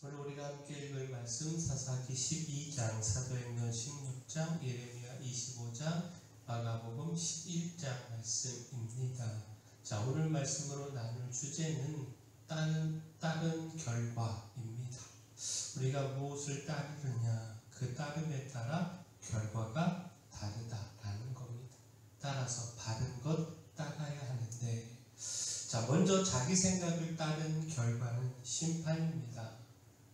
오늘 우리가 함께 읽을 말씀 사사기 12장, 사도행전 16장, 예레미야 25장, 마가복음 11장 말씀입니다. 자, 오늘 말씀으로 나눌 주제는 따른 결과입니다. 우리가 무엇을 따르느냐, 그 따름에 따라 결과가 다르다라는 겁니다. 따라서 바른 것 따라야 하는데, 자, 먼저 자기 생각을 따른 결과는 심판입니다.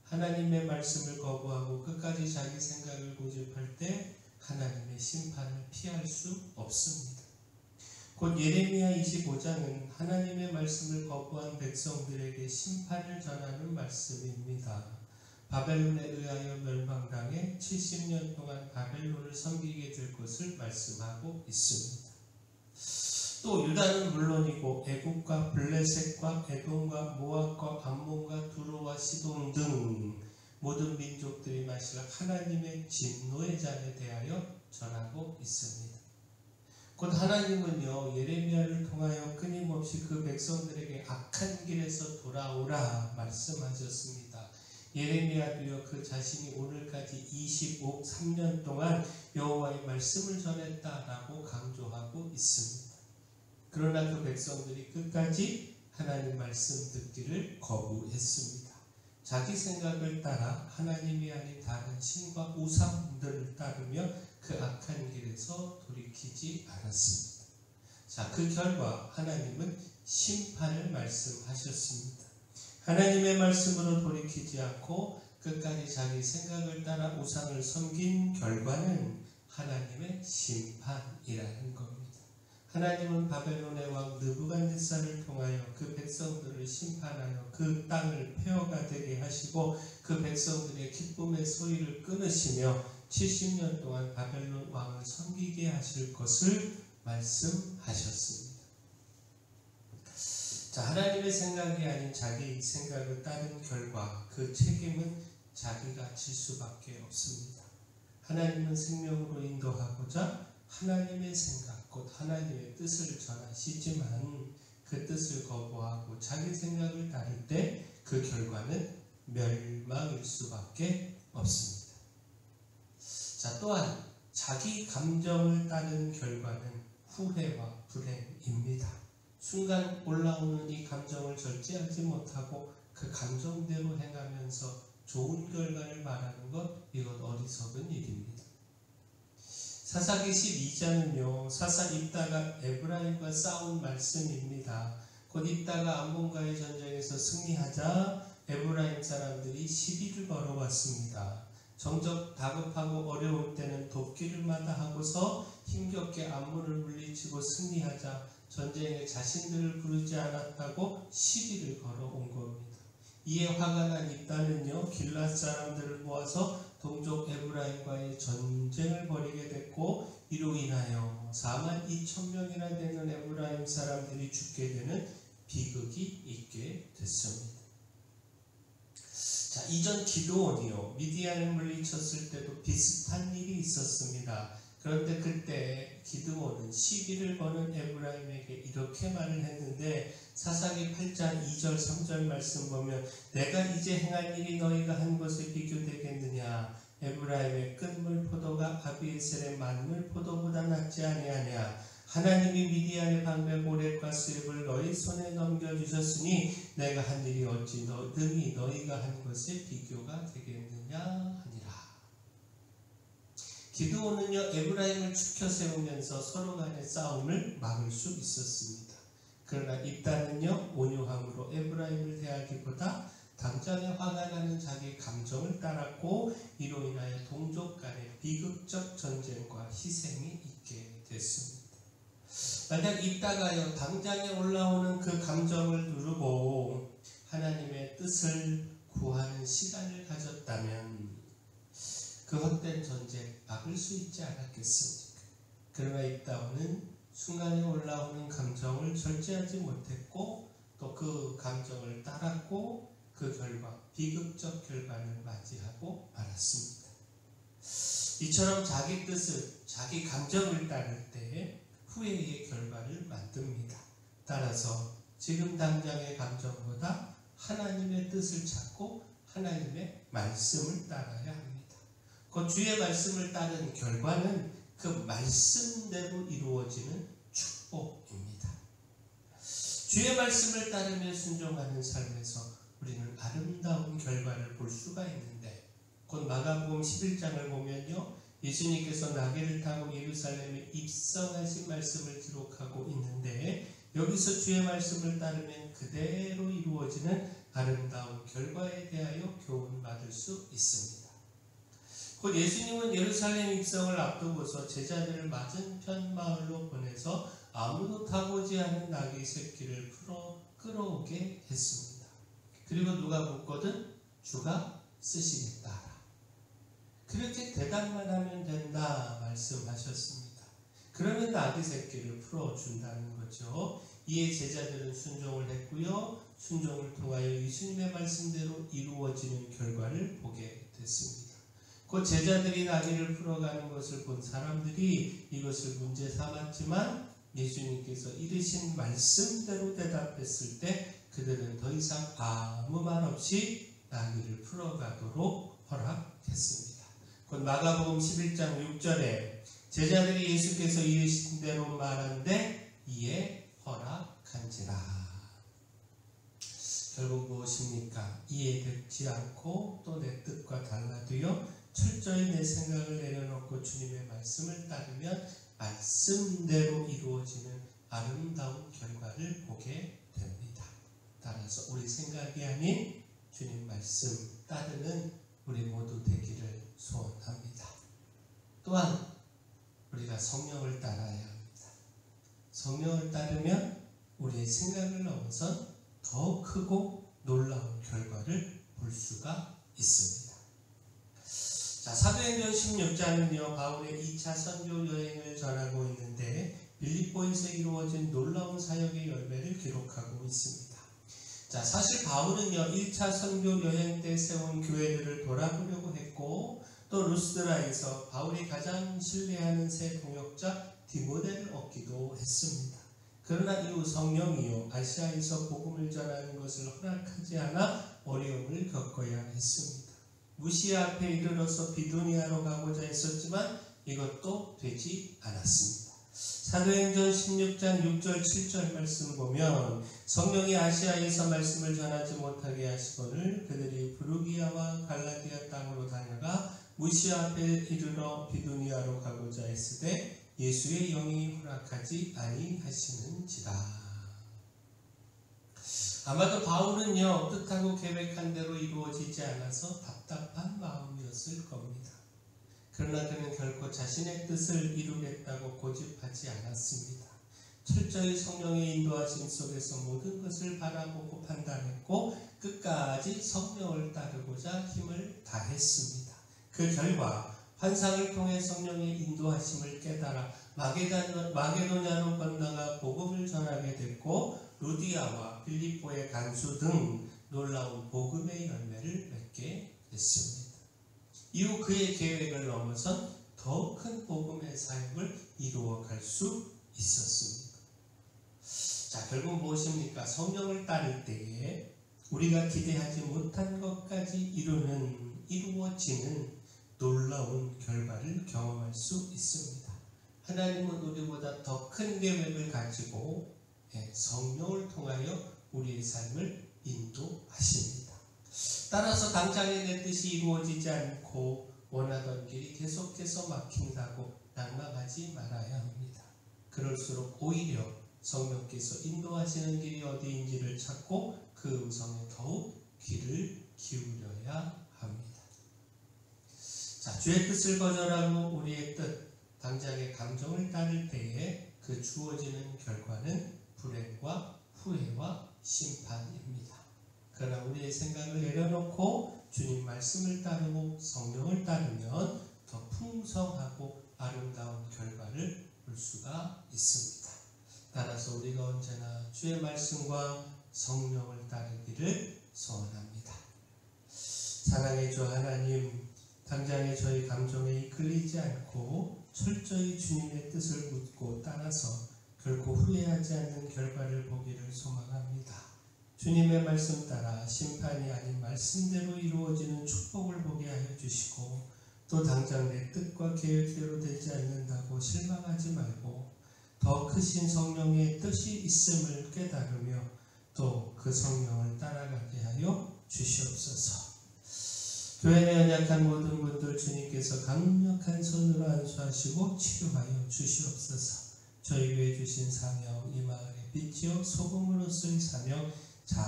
하나님의 말씀을 거부하고 끝까지 자기 생각을 고집할 때 하나님의 심판을 피할 수 없습니다. 곧 예레미야 25장은 하나님의 말씀을 거부한 백성들에게 심판을 전하는 말씀입니다. 바벨론에 의하여 멸망당해 70년 동안 바벨론을 섬기게 될 것을 말씀하고 있습니다. 또 유다는 물론이고 애굽과 블레셋과 에돔과 모압과 암몬과 두로와 시돈 등 모든 민족들이 마실 하나님의 진노의 잔에 대하여 전하고 있습니다. 곧 하나님은요, 예레미야를 통하여 끊임없이 그 백성들에게 악한 길에서 돌아오라 말씀하셨습니다. 예레미야도요, 그 자신이 오늘까지 23년 동안 여호와의 말씀을 전했다라고 강조하고 있습니다. 그러나 그 백성들이 끝까지 하나님 말씀 듣기를 거부했습니다. 자기 생각을 따라 하나님이 아닌 다른 신과 우상들을 따르며 그 악한 길에서 돌이키지 않았습니다. 자, 그 결과 하나님은 심판을 말씀하셨습니다. 하나님의 말씀으로 돌이키지 않고 끝까지 자기 생각을 따라 우상을 섬긴 결과는 하나님의 심판이라는 겁니다. 하나님은 바벨론의 왕 느부갓네살을 통하여 그 백성들을 심판하여 그 땅을 폐허가 되게 하시고 그 백성들의 기쁨의 소리를 끊으시며 70년 동안 바벨론 왕을 섬기게 하실 것을 말씀하셨습니다. 자, 하나님의 생각이 아닌 자기 생각을 따른 결과 그 책임은 자기가 질 수밖에 없습니다. 하나님은 생명으로 인도하고자 하나님의 생각, 곧 하나님의 뜻을 전하시지만 그 뜻을 거부하고 자기 생각을 따를 때 그 결과는 멸망일 수밖에 없습니다. 자, 또한 자기 감정을 따른 결과는 후회와 불행입니다. 순간 올라오는 이 감정을 절제하지 못하고 그 감정대로 행하면서 좋은 결과를 말하는 것, 이건 어리석은 일입니다. 사사기 12장은요, 사사 입다가 에브라임과 싸운 말씀입니다. 곧 입다가 암몬과의 전쟁에서 승리하자 에브라임 사람들이 시비를 걸어왔습니다. 정적 다급하고 어려울 때는 돕기를 마다하고서 힘겹게 암몬을 물리치고 승리하자 전쟁에 자신들을 부르지 않았다고 시비를 걸어온 겁니다. 이에 화가 난 입다는요, 길앗 사람들을 모아서 동족 에브라임과의 전쟁을 벌이게 됐고 이로 인하여 42,000명이나 되는 에브라임 사람들이 죽게 되는 비극이 있게 됐습니다. 자, 이전 기드온이요, 미디안을 물리쳤을 때도 비슷한 일이 있었습니다. 그런데 그때 기드온은 시비를 거는 에브라임에게 이렇게 말을 했는데 사사기 8장 2절 3절 말씀 보면 내가 이제 행한 일이 너희가 한 것에 비교되겠느냐, 에브라임의 끝물 포도가 아비에셀의 만물 포도보다 낫지 아니하냐, 하나님이 미디안의 방백 오렙과 스립을 너희 손에 넘겨주셨으니 내가 한 일이 어찌 능히 너희가 한 것에 비교가 되겠느냐 하니라. 기드온은요, 에브라임을 축혀 세우면서 서로 간의 싸움을 막을 수 있었습니다. 그러나 입다는요, 온유함으로 에브라임을 대하기보다 당장에 화가 나는 자기 감정을 따랐고 이로 인하여 동족 간의 비극적 전쟁과 희생이 있게 됐습니다. 만약 입다가요, 당장에 올라오는 그 감정을 누르고 하나님의 뜻을 구하는 시간을 가졌다면 그 헛된 전쟁 막을 수 있지 않았겠습니까? 그러나 입다는 순간에 올라오는 감정을 절제하지 못했고 또 그 감정을 따랐고 그 결과 비극적 결과를 맞이하고 말았습니다. 이처럼 자기 뜻을, 자기 감정을 따를 때 후회의 결과를 만듭니다. 따라서 지금 당장의 감정보다 하나님의 뜻을 찾고 하나님의 말씀을 따라야 합니다. 그 주의 말씀을 따른 결과는 그 말씀대로 이루어지는 축복입니다. 주의 말씀을 따르며 순종하는 삶에서 우리는 아름다운 결과를 볼 수가 있는데, 곧 마가복음 11장을 보면요, 예수님께서 나귀를 타고 예루살렘에 입성하신 말씀을 기록하고 있는데, 여기서 주의 말씀을 따르면 그대로 이루어지는 아름다운 결과에 대하여 교훈받을 수 있습니다. 곧 예수님은 예루살렘 입성을 앞두고서 제자들을 맞은편 마을로 보내서 아무도 타보지 않은 나귀 새끼를 끌어오게 했습니다. 그리고 누가 묻거든 주가 쓰시겠다. 그렇게 대답만 하면 된다 말씀하셨습니다. 그러면 나귀 새끼를 풀어준다는 거죠. 이에 제자들은 순종을 했고요. 순종을 통하여 예수님의 말씀대로 이루어지는 결과를 보게 됐습니다. 그 제자들이 나귀를 풀어가는 것을 본 사람들이 이것을 문제 삼았지만 예수님께서 이르신 말씀대로 대답했을 때 그들은 더 이상 아무 말 없이 나귀를 풀어가도록 허락했습니다. 곧 마가복음 11장 6절에 제자들이 예수께서 이르신 대로 말한데 이에 허락한지라. 결국 무엇입니까? 이해되지 않고 또 내 뜻과 달라도요, 철저히 내 생각을 내려놓고 주님의 말씀을 따르면 말씀대로 이루어지는 아름다운 결과를 보게 됩니다. 따라서 우리 생각이 아닌 주님 말씀 따르는 우리 모두 되기를 소원합니다. 또한 우리가 성령을 따라야 합니다. 성령을 따르면 우리의 생각을 넘어선 더 크고 놀라운 결과를 볼 수가 있습니다. 자, 사도행전 16장은요, 바울의 2차 선교 여행을 전하고 있는데 빌립보에서 이루어진 놀라운 사역의 열매를 기록하고 있습니다. 자, 사실 바울은요, 1차 선교 여행 때 세운 교회들을 돌아보려고 했고, 또 루스드라에서 바울이 가장 신뢰하는 새 동역자 디모데를 얻기도 했습니다. 그러나 이후 성령이요, 아시아에서 복음을 전하는 것을 허락하지 않아 어려움을 겪어야 했습니다. 무시아 앞에 이르러서 비두니아로 가고자 했었지만 이것도 되지 않았습니다. 사도행전 16장 6절 7절 말씀 보면 성령이 아시아에서 말씀을 전하지 못하게 하시거늘 그들이 부르기아와 갈라디아 땅으로 다녀가 무시아 앞에 이르러 비두니아로 가고자 했으되 예수의 영이 허락하지 아니하시는지라. 아마도 바울은요, 뜻하고 계획한 대로 이루어지지 않아서 답답한 마음이었을 겁니다. 그러나 그는 결코 자신의 뜻을 이루겠다고 고집하지 않았습니다. 철저히 성령의 인도하심 속에서 모든 것을 바라보고 판단했고 끝까지 성령을 따르고자 힘을 다했습니다. 그 결과 환상을 통해 성령의 인도하심을 깨달아 마게도냐로 건너가 복음을 전하게 됐고 루디아와 빌립보의 간수 등 놀라운 복음의 열매를 맺게 됐습니다. 이후 그의 계획을 넘어선 더 큰 복음의 사역을 이루어갈 수 있었습니다. 자, 결국 무엇입니까? 성령을 따를 때에 우리가 기대하지 못한 것까지 이루어지는 놀라운 결과를 경험할 수 있습니다. 하나님은 우리보다 더 큰 계획을 가지고 성령을 통하여 우리의 삶을 인도하십니다. 따라서 당장에 내 뜻이 이루어지지 않고 원하던 길이 계속해서 막힌다고 낙망하지 말아야 합니다. 그럴수록 오히려 성령께서 인도하시는 길이 어디인지를 찾고 그 음성에 더욱 귀를 기울여야 합니다. 자, 주의 뜻을 거절하고 우리의 뜻, 당장의 감정을 따를 때에 그 주어지는 결과는 불행과 후회와 심판입니다. 그러나 우리의 생각을 내려놓고 주님 말씀을 따르고 성령을 따르면 더 풍성하고 아름다운 결과를 볼 수가 있습니다. 따라서 우리가 언제나 주의 말씀과 성령을 따르기를 소원합니다. 사랑의 주 하나님, 당장에 저희 감정에 이끌리지 않고 철저히 주님의 뜻을 묻고 따라서 결코 후회하지 않는 결과를 보기를 소망합니다. 주님의 말씀 따라 심판이 아닌 말씀대로 이루어지는 축복을 보게 하여 주시고, 또 당장 내 뜻과 계획대로 되지 않는다고 실망하지 말고 더 크신 성령의 뜻이 있음을 깨달으며 또 그 성령을 따라가게 하여 주시옵소서. 교회 내 연약한 모든 분들 주님께서 강력한 손으로 안수하시고 치료하여 주시옵소서. 저희 위해 주신 사명, 이 마을의 빛이요 소금으로서의 사명 잘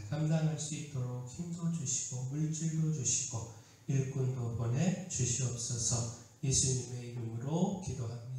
감당할 수 있도록 힘도 주시고 물질도 주시고 일꾼도 보내 주시옵소서. 예수님의 이름으로 기도합니다.